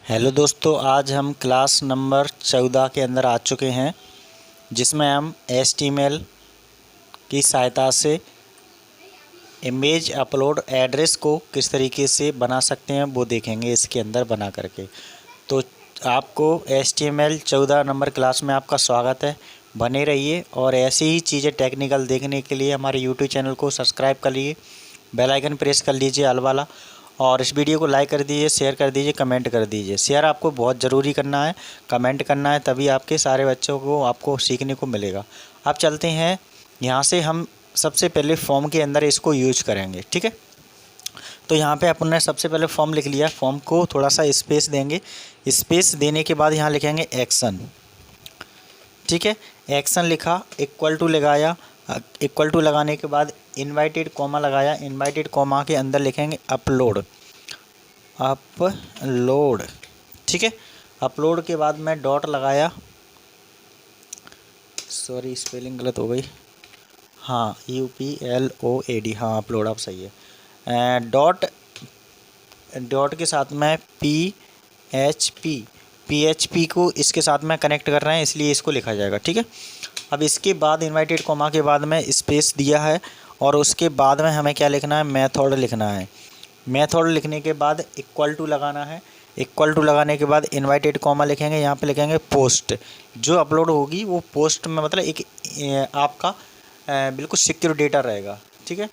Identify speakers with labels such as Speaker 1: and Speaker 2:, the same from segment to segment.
Speaker 1: Hello दोस्तों, आज हम क्लास नंबर 14 के अंदर आ चुके हैं, जिसमें हम HTML की सहायता से इमेज अपलोड एड्रेस को किस तरीके से बना सकते हैं वो देखेंगे इसके अंदर बना करके। तो आपको HTML 14 नंबर क्लास में आपका स्वागत है। बने रहिए और ऐसी ही चीज़ें टेक्निकल देखने के लिए हमारे YouTube चैनल को सब्सक्राइब कर लीजिए, बेल आइकन प्रेस कर लीजिए ऑल वाला, और इस वीडियो को लाइक कर दीजिए, शेयर कर दीजिए, कमेंट कर दीजिए। शेयर आपको बहुत ज़रूरी करना है, कमेंट करना है, तभी आपके सारे बच्चों को आपको सीखने को मिलेगा। अब चलते हैं, यहाँ से हम सबसे पहले फॉर्म के अंदर इसको यूज करेंगे। ठीक है, तो यहाँ पे अपन ने सबसे पहले फॉर्म लिख लिया। फॉर्म को थोड़ा सा स्पेस देंगे, स्पेस देने के बाद यहाँ लिखेंगे एक्शन। ठीक है, एक्शन लिखा, इक्वल टू लगाया, इक्वल टू लगाने के बाद इनवाइटेड कॉमा लगाया, इनवाइटेड कॉमा के अंदर लिखेंगे अपलोड, अपलोड। ठीक है, अपलोड के बाद मैं डॉट लगाया, सॉरी स्पेलिंग गलत हो गई, हाँ UPLOAD, हाँ अपलोड अब सही है। डॉट के साथ में PHP को इसके साथ में कनेक्ट कर रहे हैं, इसलिए इसको लिखा जाएगा। ठीक है, अब इसके बाद इनवाइटेड कॉमा के बाद में स्पेस दिया है, और उसके बाद में हमें क्या लिखना है, मेथड लिखना है। मेथड लिखने के बाद इक्वल टू लगाना है, इक्वल टू लगाने के बाद इनवाइटेड कॉमा लिखेंगे, यहाँ पे लिखेंगे पोस्ट। जो अपलोड होगी वो पोस्ट में, मतलब एक आपका बिल्कुल सिक्योर डेटा रहेगा। ठीक है,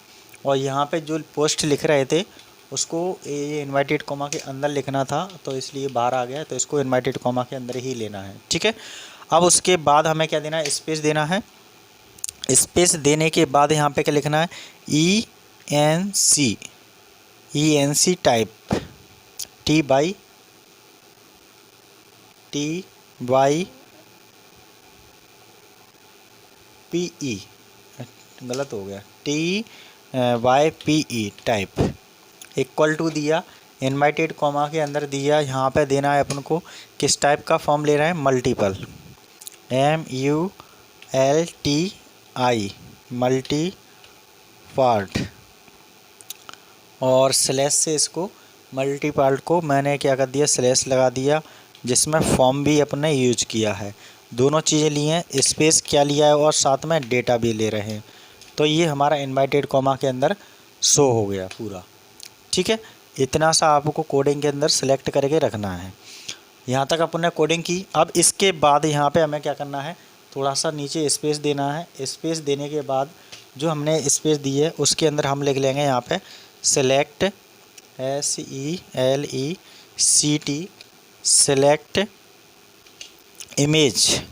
Speaker 1: और यहाँ पे जो पोस्ट लिख रहे थे उसको ये इनवाइटेड कॉमा के अंदर लिखना था, तो इसलिए बाहर आ गया, तो इसको इनवाइटेड कॉमा के अंदर ही लेना है। ठीक है, अब उसके बाद हमें क्या देना है, स्पेस देना है। स्पेस देने के बाद यहाँ पे क्या लिखना है, ENC टाइप, TYPE, गलत हो गया, TYPE टाइप, इक्वल टू दिया, इनवाइटेड कॉमा के अंदर दिया। यहाँ पे देना है अपन को किस टाइप का फॉर्म ले रहे हैं, मल्टीपल, MULTI, मल्टी पार्ट, और स्लैश से इसको मल्टी पार्ट को मैंने क्या कर दिया, स्लैश लगा दिया, जिसमें फॉर्म भी अपने यूज किया है। दोनों चीज़ें ली हैं, स्पेस क्या लिया है और साथ में डेटा भी ले रहे हैं। तो ये हमारा इनवाइटेड कॉमा के अंदर शो हो गया पूरा। ठीक है, इतना सा आपको कोडिंग के अंदर सेलेक्ट करके रखना है। यहाँ तक अपन ने कोडिंग की। अब इसके बाद यहाँ पे हमें क्या करना है, थोड़ा सा नीचे स्पेस देना है। स्पेस देने के बाद जो हमने स्पेस दी है उसके अंदर हम लिख लेंगे यहाँ पे select, SELECT, select image,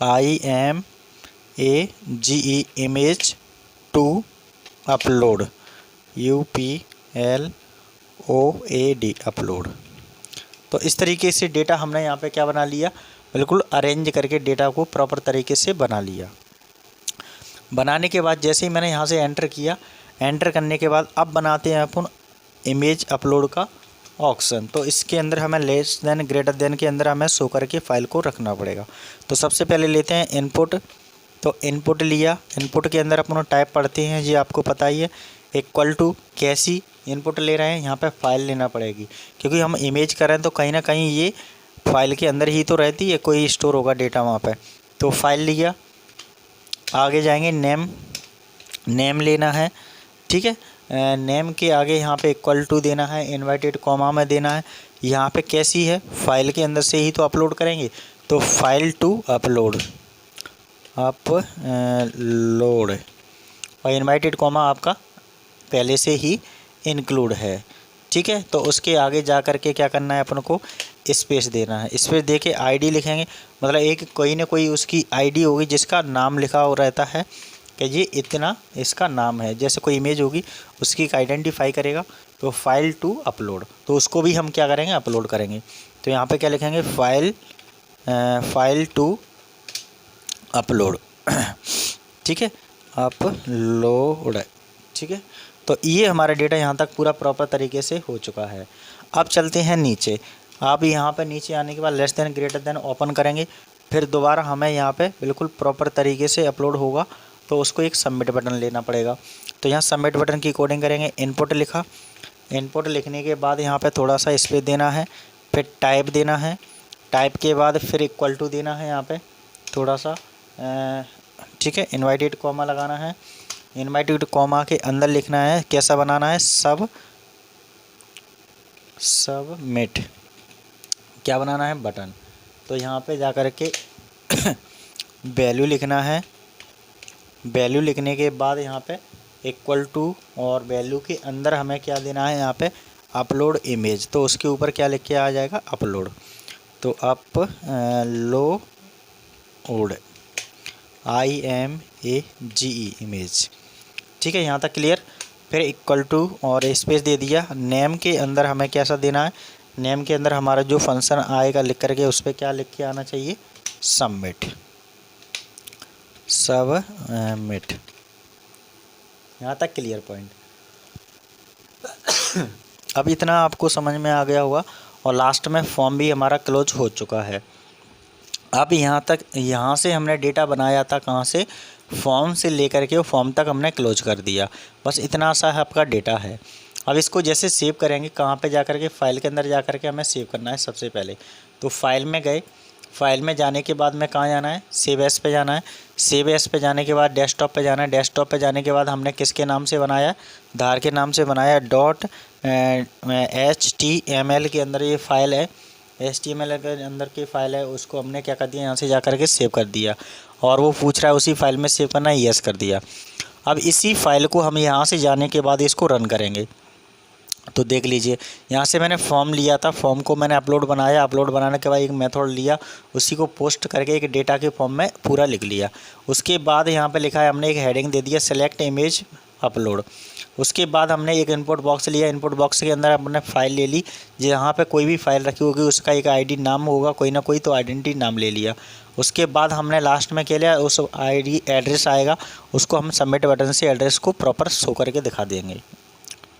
Speaker 1: IMAGE, image to upload, UPLOAD, upload. तो इस तरीके से डेटा हमने यहाँ पे क्या बना लिया, बिल्कुल अरेंज करके डेटा को प्रॉपर तरीके से बना लिया। बनाने के बाद जैसे ही मैंने यहाँ से एंटर किया, एंटर करने के बाद अब बनाते हैं अपन इमेज अपलोड का ऑप्शन। तो इसके अंदर हमें लेस देन ग्रेटर देन के अंदर हमें शो करके फाइल को रखना पड़ेगा। तो सबसे पहले लेते हैं इनपुट। तो इनपुट लिया, इनपुट के अंदर अपन टाइप पढ़ते हैं, ये आपको पता ही है, इक्वल टू कैसी इनपुट ले रहे हैं, यहाँ पे फाइल लेना पड़ेगी, क्योंकि हम इमेज कर रहे हैं तो कहीं ना कहीं ये फाइल के अंदर ही तो रहती है, कोई स्टोर होगा डेटा वहाँ पे। तो फाइल लिया, आगे जाएंगे, नेम लेना है। ठीक है, नेम के आगे यहाँ पे इक्वल टू देना है, इनवाइटेड कॉमा में देना है। यहाँ पे कैसी है, फाइल के अंदर से ही तो अपलोड करेंगे, तो फाइल टू अपलोड, और इनवाइटेड कॉमा आपका पहले से ही इंक्लूड है। ठीक है, तो उसके आगे जा कर के क्या करना है, अपन को स्पेस देना है। स्पेस दे के ID लिखेंगे, मतलब एक कोई ना कोई उसकी ID होगी जिसका नाम लिखा हो रहता है कि ये इतना इसका नाम है। जैसे कोई इमेज होगी उसकी एक आइडेंटिफाई करेगा, तो फाइल टू अपलोड, तो उसको भी हम क्या करेंगे, अपलोड करेंगे। तो यहाँ पे क्या लिखेंगे, फाइल टू अपलोड। ठीक है, अपलोड। ठीक है, तो ये हमारा डेटा यहाँ तक पूरा प्रॉपर तरीके से हो चुका है। अब चलते हैं नीचे। आप यहाँ पे नीचे आने के बाद less than greater than open करेंगे, फिर दोबारा हमें यहाँ पे बिल्कुल प्रॉपर तरीके से अपलोड होगा, तो उसको एक सबमिट बटन लेना पड़ेगा। तो यहाँ सबमिट बटन की कोडिंग करेंगे। इनपुट लिखा, इनपुट लिखने के बाद यहाँ पे थोड़ा सा स्पेस देना है, फिर टाइप देना है, टाइप के बाद फिर इक्वल टू देना है यहाँ पे थोड़ा सा, ठीक है। इन्वर्टेड कॉमा लगाना है, इन्वर्टेड कॉमा के अंदर लिखना है, कैसा बनाना है, सबमिट, क्या बनाना है, बटन। तो यहाँ पे जा कर के वैल्यू लिखना है, वैल्यू लिखने के बाद यहाँ पे इक्वल टू, और वैल्यू के अंदर हमें क्या देना है यहाँ पे, अपलोड इमेज। तो उसके ऊपर क्या लिख के आ जाएगा, अपलोड। तो अपलोड IMAGE इमेज, ठीक है, यहाँ तक क्लियर। फिर इक्वल टू और स्पेस दे दिया। नेम के अंदर हमें कैसा देना है, नेम के अंदर हमारा जो फंक्शन आएगा लिख करके उस पर क्या लिख के आना चाहिए, सबमिट, यहाँ तक क्लियर पॉइंट। अब इतना आपको समझ में आ गया होगा, और लास्ट में फॉर्म भी हमारा क्लोज हो चुका है। अब यहाँ से हमने डेटा बनाया था, कहाँ से, फॉर्म से लेकर के वो फॉर्म तक हमने क्लोज कर दिया। बस इतना सा आपका डेटा है। अब इसको जैसे सेव करेंगे, कहाँ पे जा कर के, फाइल के अंदर जा कर के हमें सेव करना है सबसे पहले। तो फाइल में गए, फाइल में जाने के बाद में कहाँ जाना है, सेव एस पे जाना है। सेव एस पे जाने के बाद डेस्कटॉप पे जाना है। डेस्कटॉप पे जाने के बाद हमने किसके नाम से बनाया, धार के नाम से बनाया, .html के अंदर ये फाइल है, HTML के अंदर की फ़ाइल है, उसको हमने क्या कर दिया, यहाँ से जा कर के सेव कर दिया। और वो पूछ रहा है उसी फाइल में सेव करना है, यस कर दिया। अब इसी फाइल को हम यहाँ से जाने के बाद इसको रन करेंगे। तो देख लीजिए, यहाँ से मैंने फॉर्म लिया था, फॉर्म को मैंने अपलोड बनाया, अपलोड बनाने के बाद एक मेथड लिया, उसी को पोस्ट करके एक डेटा के फॉर्म में पूरा लिख लिया। उसके बाद यहाँ पे लिखा है, हमने एक हेडिंग दे दिया, सेलेक्ट इमेज अपलोड। उसके बाद हमने एक इनपुट बॉक्स लिया, इनपुट बॉक्स के अंदर हमने फ़ाइल ले ली, जहाँ पे कोई भी फाइल रखी होगी उसका एक आईडी नाम होगा, कोई ना कोई, तो आइडेंटिटी नाम ले लिया। उसके बाद हमने लास्ट में क्या लिया, उस आईडी एड्रेस आएगा, उसको हम सबमिट बटन से एड्रेस को प्रॉपर शो करके दिखा देंगे,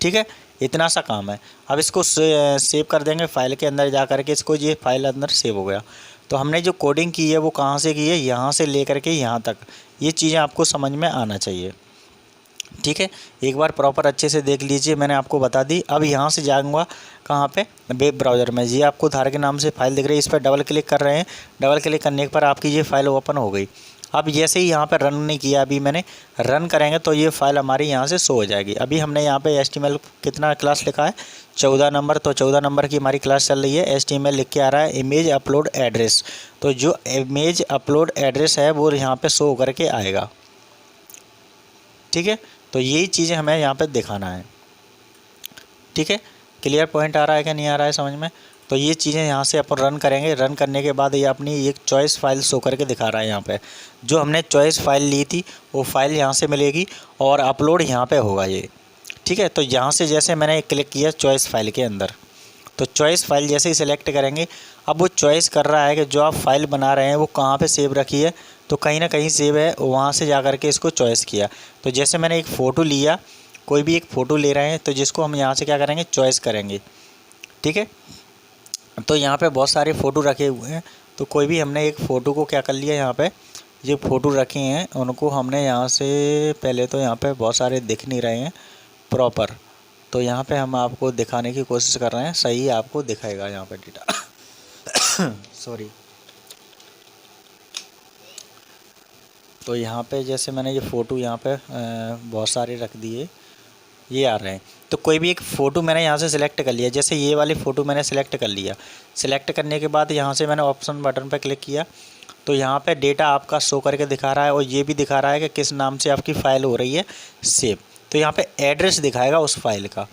Speaker 1: ठीक है। इतना सा काम है। अब इसको सेव कर देंगे फाइल के अंदर जा कर के, इसको, ये फाइल अंदर सेव हो गया। तो हमने जो कोडिंग की है वो कहाँ से की है, यहाँ से लेकर के यहाँ तक, ये चीज़ें आपको समझ में आना चाहिए, ठीक है। एक बार प्रॉपर अच्छे से देख लीजिए, मैंने आपको बता दी। अब यहाँ से जाऊँगा कहाँ पे, वेब ब्राउज़र में। ये आपको धार के नाम से फाइल दिख रही है, इस पर डबल क्लिक कर रहे हैं। डबल क्लिक करने पर आपकी ये फाइल ओपन हो गई। अब जैसे ही यहाँ पे रन नहीं किया, अभी मैंने रन करेंगे तो ये फाइल हमारी यहाँ से शो हो जाएगी। अभी हमने यहाँ पे HTML कितना क्लास लिखा है, 14 नंबर, तो 14 नंबर की हमारी क्लास चल रही है। HTML लिख के आ रहा है इमेज अपलोड एड्रेस, तो जो इमेज अपलोड एड्रेस है वो यहाँ पे शो करके आएगा, ठीक है। तो यही चीज़ें हमें यहाँ पे दिखाना है, ठीक है। क्लियर पॉइंट आ रहा है कि नहीं आ रहा है समझ में। तो ये चीज़ें यहाँ से अपन रन करेंगे। रन करने के बाद ये अपनी एक चॉइस फाइल शो करके दिखा रहा है। यहाँ पे जो हमने चॉइस फाइल ली थी वो फाइल यहाँ से मिलेगी और अपलोड यहाँ पे होगा ये, ठीक है। तो यहाँ से जैसे मैंने क्लिक किया चॉइस फाइल के अंदर, तो चॉइस फाइल जैसे ही सिलेक्ट करेंगे, अब वो चॉइस कर रहा है कि जो आप फाइल बना रहे हैं वो कहाँ पे सेव रखी है, तो कहीं ना कहीं सेव है, वहाँ से जा कर के इसको चॉइस किया। तो जैसे मैंने एक फ़ोटो लिया, कोई भी एक फ़ोटो ले रहे हैं, तो जिसको हम यहाँ से क्या करेंगे, चॉइस करेंगे, ठीक है। तो यहाँ पे बहुत सारे फ़ोटो रखे हुए हैं, तो कोई भी हमने एक फ़ोटो को क्या कर लिया, यहाँ पे जो फ़ोटो रखे हैं उनको हमने यहाँ से, पहले तो यहाँ पे बहुत सारे दिख नहीं रहे हैं प्रॉपर, तो यहाँ पे हम आपको दिखाने की कोशिश कर रहे हैं, सही आपको दिखाएगा यहाँ पे डेटा सॉरी। तो यहाँ पे जैसे मैंने ये फ़ोटो यहाँ पे बहुत सारे रख दिए, ये आ रहे हैं। तो कोई भी एक फ़ोटो मैंने यहाँ से सिलेक्ट कर लिया, जैसे ये वाली फ़ोटो मैंने सिलेक्ट कर लिया। सिलेक्ट करने के बाद यहाँ से मैंने ऑप्शन बटन पर क्लिक किया, तो यहाँ पे डेटा आपका शो करके दिखा रहा है, और ये भी दिखा रहा है कि किस नाम से आपकी फ़ाइल हो रही है सेव। तो यहाँ पे एड्रेस दिखाएगा उस फाइल का,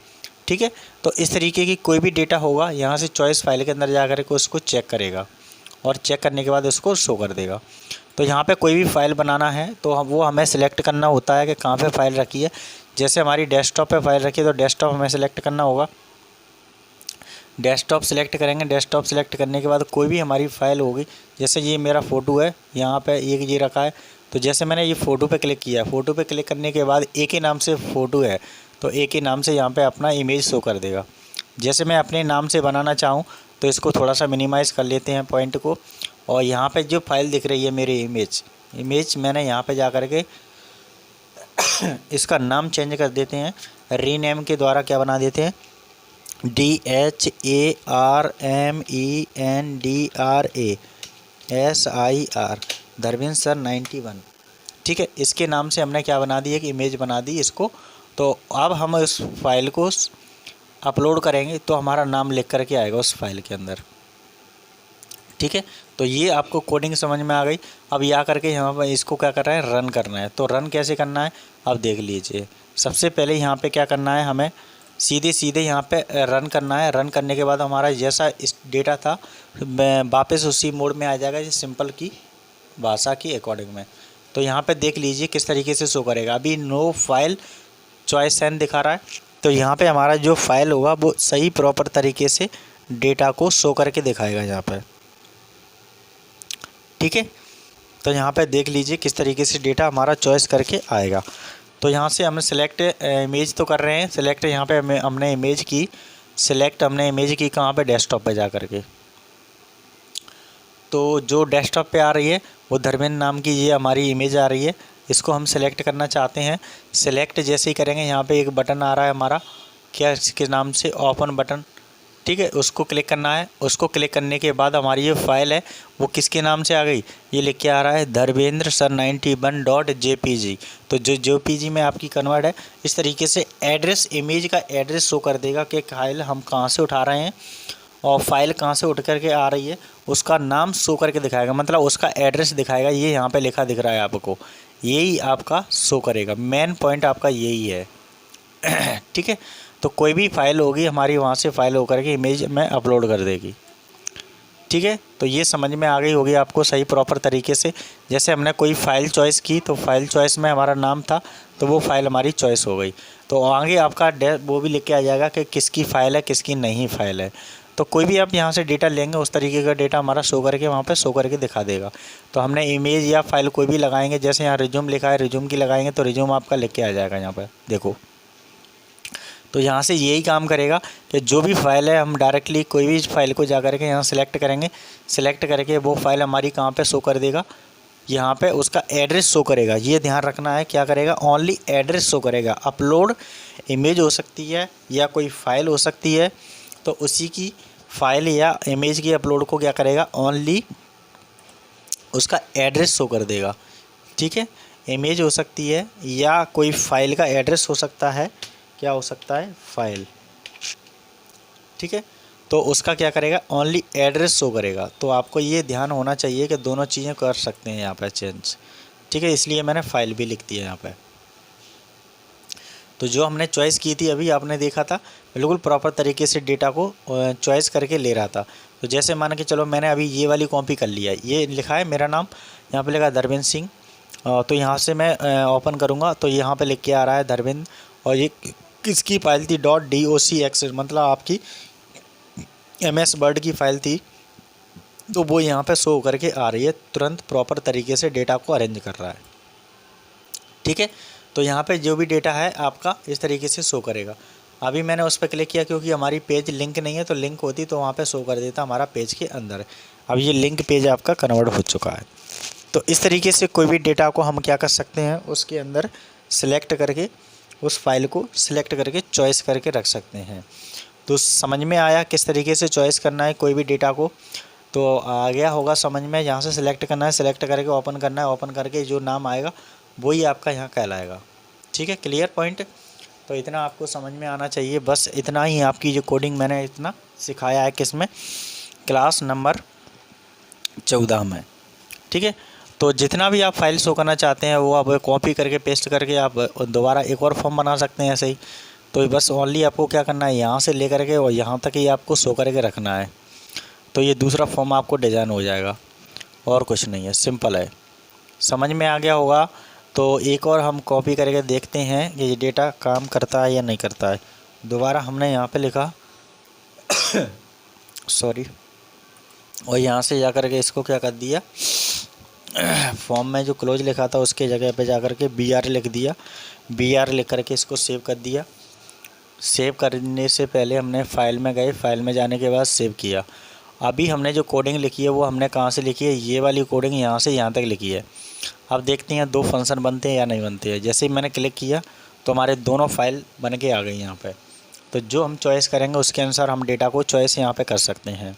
Speaker 1: ठीक है। तो इस तरीके की कोई भी डेटा होगा, यहाँ से चॉइस फाइल के अंदर जा कर के उसको चेक करेगा, और चेक करने के बाद उसको शो कर देगा। तो यहाँ पे कोई भी फ़ाइल बनाना है तो वो हमें सिलेक्ट करना होता है कि कहाँ पे फ़ाइल रखी है। जैसे हमारी डेस्कटॉप पे फाइल रखी है तो डेस्कटॉप हमें सेलेक्ट करना होगा। डेस्कटॉप सेलेक्ट करेंगे, डेस्कटॉप सेलेक्ट करने के बाद कोई भी हमारी फ़ाइल होगी, जैसे ये मेरा फ़ोटो है, यहाँ पे एक ये रखा है, तो जैसे मैंने ये फ़ोटो पे क्लिक किया, फ़ोटो पे क्लिक करने के बाद एक ही नाम से फ़ोटो है, तो एक ही नाम से यहाँ पे अपना इमेज शो कर देगा। जैसे मैं अपने नाम से बनाना चाहूँ तो इसको थोड़ा सा मिनिमाइज़ कर लेते हैं पॉइंट को, और यहाँ पे जो फाइल दिख रही है मेरी इमेज मैंने यहाँ पे जा कर के इसका नाम चेंज कर देते हैं, रीनेम के द्वारा क्या बना देते हैं, DHARMENDRASIR धर्मेंद्र सर 91। ठीक है, इसके नाम से हमने क्या बना दी, एक इमेज बना दी इसको। तो अब हम इस फाइल को अपलोड करेंगे तो हमारा नाम लिख करके आएगा उस फाइल के अंदर। ठीक है, तो ये आपको कोडिंग समझ में आ गई। अब या करके यहाँ पर इसको क्या करना है, रन करना है। तो रन कैसे करना है अब देख लीजिए। सबसे पहले यहाँ पे क्या करना है, हमें सीधे यहाँ पे रन करना है। रन करने के बाद हमारा जैसा इस डेटा था वापस उसी मोड में आ जाएगा, जो सिंपल की भाषा की अकॉर्डिंग में। तो यहाँ पे देख लीजिए किस तरीके से शो करेगा। अभी नो फाइल चॉइस एन दिखा रहा है, तो यहाँ पे हमारा जो फाइल होगा वो सही प्रॉपर तरीके से डेटा को शो करके दिखाएगा यहाँ पर। ठीक है, तो यहाँ पे देख लीजिए किस तरीके से डेटा हमारा चॉइस करके आएगा। तो यहाँ से हमने सेलेक्ट इमेज तो कर रहे हैं, सेलेक्ट यहाँ पे हमने इमेज की, सेलेक्ट हमने इमेज की कहाँ पे, डेस्कटॉप पे जा करके। तो जो डेस्कटॉप पे आ रही है वो धर्मेंद्र नाम की ये हमारी इमेज आ रही है। इसको हम सेलेक्ट करना चाहते हैं। सेलेक्ट जैसे ही करेंगे यहाँ पे एक बटन आ रहा है हमारा, क्या इसके नाम से, ओपन बटन। ठीक है, उसको क्लिक करना है। उसको क्लिक करने के बाद हमारी ये फाइल है वो किसके नाम से आ गई, ये लिख के आ रहा है धर्मेंद्र सर 91.jpg। तो जो JPG में आपकी कन्वर्ट है, इस तरीके से एड्रेस, इमेज का एड्रेस शो कर देगा कि फाइल हम कहाँ से उठा रहे हैं और फाइल कहाँ से उठ करके आ रही है, उसका नाम शो करके दिखाएगा, मतलब उसका एड्रेस दिखाएगा। ये यहाँ पे लिखा दिख रहा है आपको, यही आपका शो करेगा। मेन पॉइंट आपका यही है। ठीक है, तो कोई भी फाइल होगी हमारी वहाँ से फाइल होकर के इमेज में अपलोड कर देगी। ठीक है, तो ये समझ में आ गई होगी आपको सही प्रॉपर तरीके से। जैसे हमने कोई फ़ाइल चॉइस की तो फाइल चॉइस में हमारा नाम था, तो वो फाइल हमारी चॉइस हो गई। तो आगे आपका वो भी लिख के आ जाएगा कि किसकी फ़ाइल है, किसकी नहीं फ़ाइल है। तो कोई भी आप यहाँ से डेटा लेंगे उस तरीके का डेटा हमारा शो करके वहाँ पे शो करके दिखा देगा। तो हमने इमेज या फाइल कोई भी लगाएंगे, जैसे यहाँ रिज्यूम लिखा है, रिज्यूम की लगाएंगे तो रिज्यूम आपका लिख के आ जाएगा यहाँ पर, देखो। तो यहाँ से यही काम करेगा कि जो भी फाइल है हम डायरेक्टली कोई भी फाइल को जा करके यहाँ सेलेक्ट करेंगे, सेलेक्ट करके वो फाइल हमारी कहाँ पे शो कर देगा, यहाँ पे उसका एड्रेस शो करेगा। ये ध्यान रखना है, क्या करेगा, ओनली एड्रेस शो करेगा। अपलोड इमेज हो सकती है या कोई फ़ाइल हो सकती है, तो उसी की फ़ाइल या इमेज की अपलोड को क्या करेगा, ओनली उसका एड्रेस शो कर देगा। ठीक है, इमेज हो सकती है या कोई फ़ाइल का एड्रेस हो सकता है, क्या हो सकता है, फाइल। ठीक है, तो उसका क्या करेगा, ओनली एड्रेस शो करेगा। तो आपको ये ध्यान होना चाहिए कि दोनों चीज़ें कर सकते हैं यहाँ पर चेंज। ठीक है, इसलिए मैंने फाइल भी लिख दिया यहाँ पर। तो जो हमने चॉइस की थी अभी आपने देखा था, बिल्कुल प्रॉपर तरीके से डेटा को चॉइस करके ले रहा था। तो जैसे मान के चलो मैंने अभी ये वाली कॉपी कर लिया, ये लिखा है मेरा नाम, यहाँ पे लिखा धर्मेंद्र सिंह। तो यहाँ से मैं ओपन करूँगा तो यहाँ पे लिख के आ रहा है धर्मेंद्र, और ये किसकी फाइल थी, .docx, मतलब आपकी MS वर्ड की फ़ाइल थी। तो वो यहाँ पे शो करके आ रही है, तुरंत प्रॉपर तरीके से डेटा को अरेंज कर रहा है। ठीक है, तो यहाँ पे जो भी डेटा है आपका इस तरीके से शो करेगा। अभी मैंने उस पर क्लिक किया क्योंकि हमारी पेज लिंक नहीं है, तो लिंक होती तो वहाँ पे शो कर देता हमारा पेज के अंदर। अब ये लिंक पेज आपका कन्वर्ट हो चुका है। तो इस तरीके से कोई भी डेटा को हम क्या कर सकते हैं, उसके अंदर सेलेक्ट करके उस फाइल को सिलेक्ट करके चॉइस करके रख सकते हैं। तो समझ में आया किस तरीके से चॉइस करना है कोई भी डेटा को, तो आ गया होगा समझ में। यहाँ से सिलेक्ट करना है, सिलेक्ट करके ओपन करना है, ओपन करके जो नाम आएगा वही आपका यहाँ कहलाएगा। ठीक है, क्लियर पॉइंट। तो इतना आपको समझ में आना चाहिए, बस इतना ही आपकी जो कोडिंग मैंने इतना सिखाया है, किस में, क्लास नंबर 14 में। ठीक है, तो जितना भी आप फाइल शो करना चाहते हैं वो आप कॉपी करके पेस्ट करके आप दोबारा एक और फॉर्म बना सकते हैं ऐसे ही। तो बस ओनली आपको क्या करना है, यहाँ से लेकर के और यहाँ तक ही आपको शो करके रखना है। तो ये दूसरा फॉर्म आपको डिज़ाइन हो जाएगा, और कुछ नहीं है, सिंपल है। समझ में आ गया होगा। तो एक और हम कॉपी करके देखते हैं कि ये डेटा काम करता है या नहीं करता है। दोबारा हमने यहाँ पे लिखा सॉरी, और यहाँ से जा कर के इसको क्या कर दिया, फॉर्म में जो क्लोज लिखा था उसके जगह पे जाकर के BR लिख दिया। BR लिख करके इसको सेव कर दिया। सेव करने से पहले हमने फाइल में गए, फाइल में जाने के बाद सेव किया। अभी हमने जो कोडिंग लिखी है वो हमने कहाँ से लिखी है, ये वाली कोडिंग यहाँ से यहाँ तक लिखी है। अब देखते हैं दो फंक्शन बनते हैं या नहीं बनते हैं। जैसे ही मैंने क्लिक किया तो हमारे दोनों फाइल बन के आ गई यहाँ पे। तो जो हम चॉइस करेंगे उसके अनुसार हम डेटा को चॉइस यहाँ पे कर सकते हैं।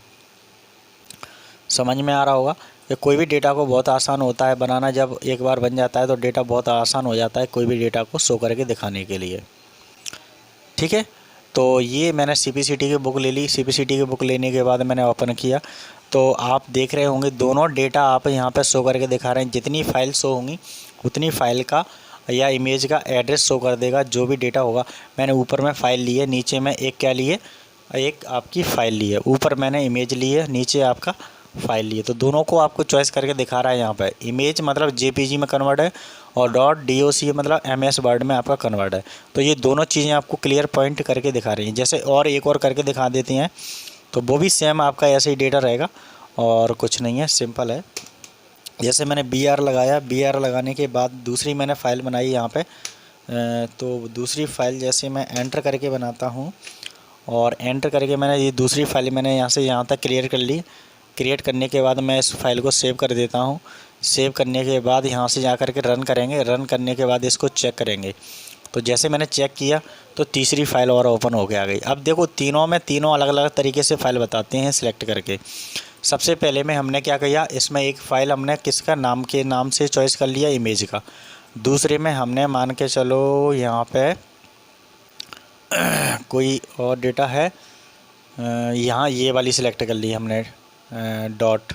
Speaker 1: समझ में आ रहा होगा कि कोई भी डेटा को बहुत आसान होता है बनाना, जब एक बार बन जाता है तो डेटा बहुत आसान हो जाता है कोई भी डेटा को शो करके दिखाने के लिए। ठीक है, तो ये मैंने CPCT की बुक ले ली। CPCT की बुक लेने के बाद मैंने ओपन किया तो आप देख रहे होंगे दोनों डेटा आप यहाँ पे शो करके दिखा रहे हैं। जितनी फाइल शो होंगी उतनी फाइल का या इमेज का एड्रेस शो कर देगा जो भी डेटा होगा। मैंने ऊपर में फाइल ली है, नीचे में एक क्या लिए, एक आपकी फ़ाइल ली है। ऊपर मैंने इमेज ली है, नीचे आपका फ़ाइल ली है। तो दोनों को आपको चॉइस करके दिखा रहा है यहाँ पे। इमेज मतलब JPG में कन्वर्ट है और .doc मतलब MS वर्ड में आपका कन्वर्ट है। तो ये दोनों चीज़ें आपको क्लियर पॉइंट करके दिखा रही हैं। जैसे और एक और करके दिखा देती हैं तो वो भी सेम आपका ऐसे ही डेटा रहेगा और कुछ नहीं है, सिंपल है। जैसे मैंने BR लगाया, BR लगाने के बाद दूसरी मैंने फ़ाइल बनाई यहाँ पे। तो दूसरी फ़ाइल जैसे मैं एंटर करके बनाता हूँ और एंटर करके मैंने ये दूसरी फाइल मैंने यहाँ से यहाँ तक क्लियर कर ली। क्रिएट करने के बाद मैं इस फाइल को सेव कर देता हूँ। सेव करने के बाद यहाँ से जा कर के रन करेंगे। रन करने के बाद इसको चेक करेंगे। तो जैसे मैंने चेक किया तो तीसरी फाइल और ओपन हो के आ गई। अब देखो तीनों में तीनों अलग अलग तरीके से फ़ाइल बताते हैं सिलेक्ट करके। सबसे पहले में हमने क्या किया, इसमें एक फ़ाइल हमने किसका नाम के नाम से चॉइस कर लिया, इमेज का। दूसरे में हमने मान के चलो यहाँ पे कोई और डेटा है, यहाँ ये वाली सिलेक्ट कर ली हमने डॉट।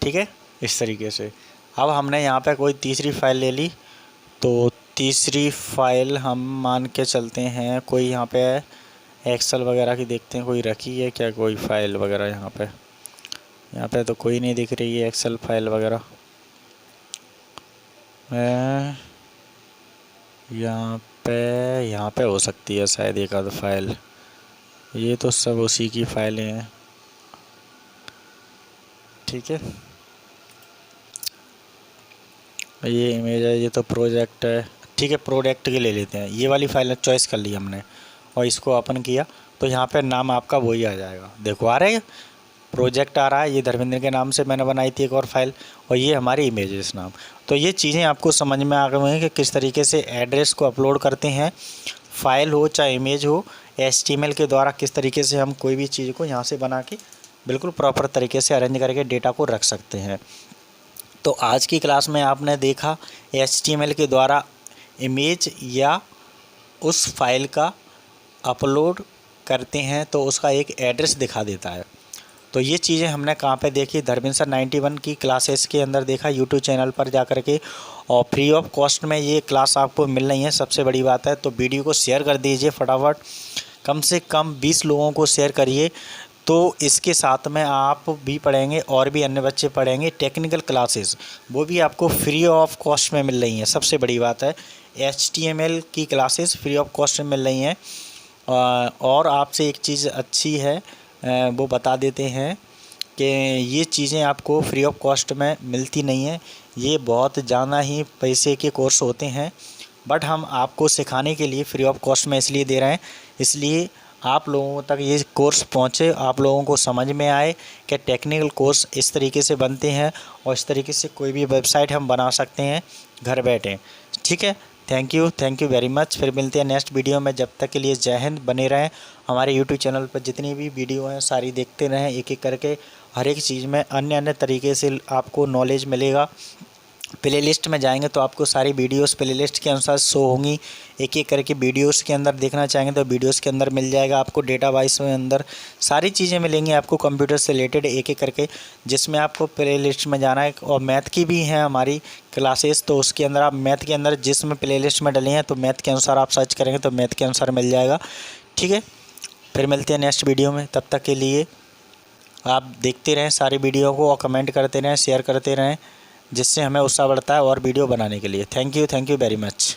Speaker 1: ठीक है, इस तरीके से। अब हमने यहाँ पे कोई तीसरी फ़ाइल ले ली। तो तीसरी फ़ाइल हम मान के चलते हैं कोई यहाँ पे एक्सेल वगैरह की देखते हैं कोई रखी है क्या, कोई फ़ाइल वगैरह यहाँ पे तो कोई नहीं दिख रही है एक्सेल फाइल वगैरह। यहाँ पे हो सकती है शायद एक आध फाइल। ये तो सब उसी की फाइलें हैं। ठीक है, ये इमेज है, ये तो प्रोजेक्ट है। ठीक है, प्रोडक्ट के ले लेते हैं। ये वाली फाइल चॉइस कर ली हमने और इसको ओपन किया तो यहाँ पे नाम आपका वही आ जाएगा। देखो आ रहा है, प्रोजेक्ट आ रहा है। ये धर्मेंद्र के नाम से मैंने बनाई थी एक और फाइल, और ये हमारी इमेजेस नाम। तो ये चीज़ें आपको समझ में आ गई हैं कि किस तरीके से एड्रेस को अपलोड करते हैं, फाइल हो चाहे इमेज हो, HTML के द्वारा किस तरीके से हम कोई भी चीज़ को यहाँ से बना के बिल्कुल प्रॉपर तरीके से अरेंज करके डेटा को रख सकते हैं। तो आज की क्लास में आपने देखा HTML के द्वारा इमेज या उस फाइल का अपलोड करते हैं तो उसका एक एड्रेस दिखा देता है। तो ये चीज़ें हमने कहाँ पे देखी, धर्मेंद्र सर 91 की क्लासेस के अंदर देखा, यूट्यूब चैनल पर जा कर के, और फ्री ऑफ कॉस्ट में ये क्लास आपको मिल रही है। सबसे बड़ी बात है तो वीडियो को शेयर कर दीजिए फटाफट, कम से कम 20 लोगों को शेयर करिए। तो इसके साथ में आप भी पढ़ेंगे और भी अन्य बच्चे पढ़ेंगे टेक्निकल क्लासेस, वो भी आपको फ्री ऑफ कॉस्ट में मिल रही हैं। सबसे बड़ी बात है HTML की क्लासेस फ्री ऑफ कॉस्ट में मिल रही हैं। और आपसे एक चीज़ अच्छी है वो बता देते हैं कि ये चीज़ें आपको फ्री ऑफ कॉस्ट में मिलती नहीं है, ये बहुत ज़्यादा ही पैसे के कोर्स होते हैं। बट हम आपको सिखाने के लिए फ्री ऑफ कॉस्ट में इसलिए दे रहे हैं, इसलिए आप लोगों तक ये कोर्स पहुँचे, आप लोगों को समझ में आए कि टेक्निकल कोर्स इस तरीके से बनते हैं और इस तरीके से कोई भी वेबसाइट हम बना सकते हैं घर बैठे। ठीक है, थैंक यू वेरी मच। फिर मिलते हैं नेक्स्ट वीडियो में, जब तक के लिए जय हिंद। बने रहें हमारे यूट्यूब चैनल पर, जितनी भी वीडियो हैं सारी देखते रहें, एक एक करके हर एक चीज़ में अन्य तरीके से आपको नॉलेज मिलेगा। प्लेलिस्ट में जाएंगे तो आपको सारी वीडियोस प्लेलिस्ट के अनुसार शो होंगी, एक एक करके वीडियोस के अंदर देखना चाहेंगे तो वीडियोस के अंदर मिल जाएगा आपको। डेटा वाइज में अंदर सारी चीज़ें मिलेंगी आपको कंप्यूटर से रिलेटेड एक एक करके, जिसमें आपको प्लेलिस्ट में जाना है। और मैथ की भी है हमारी क्लासेस, तो उसके अंदर आप मैथ के अंदर जिसमें प्लेलिस्ट में डले हैं तो मैथ के अनुसार आप सर्च करेंगे तो मैथ के अनुसार मिल जाएगा। ठीक है, फिर मिलते हैं नेक्स्ट वीडियो में, तब तक के लिए आप देखते रहें सारी वीडियो को और कमेंट करते रहें, शेयर करते रहें, जिससे हमें उत्साह बढ़ता है और वीडियो बनाने के लिए। Thank you very much.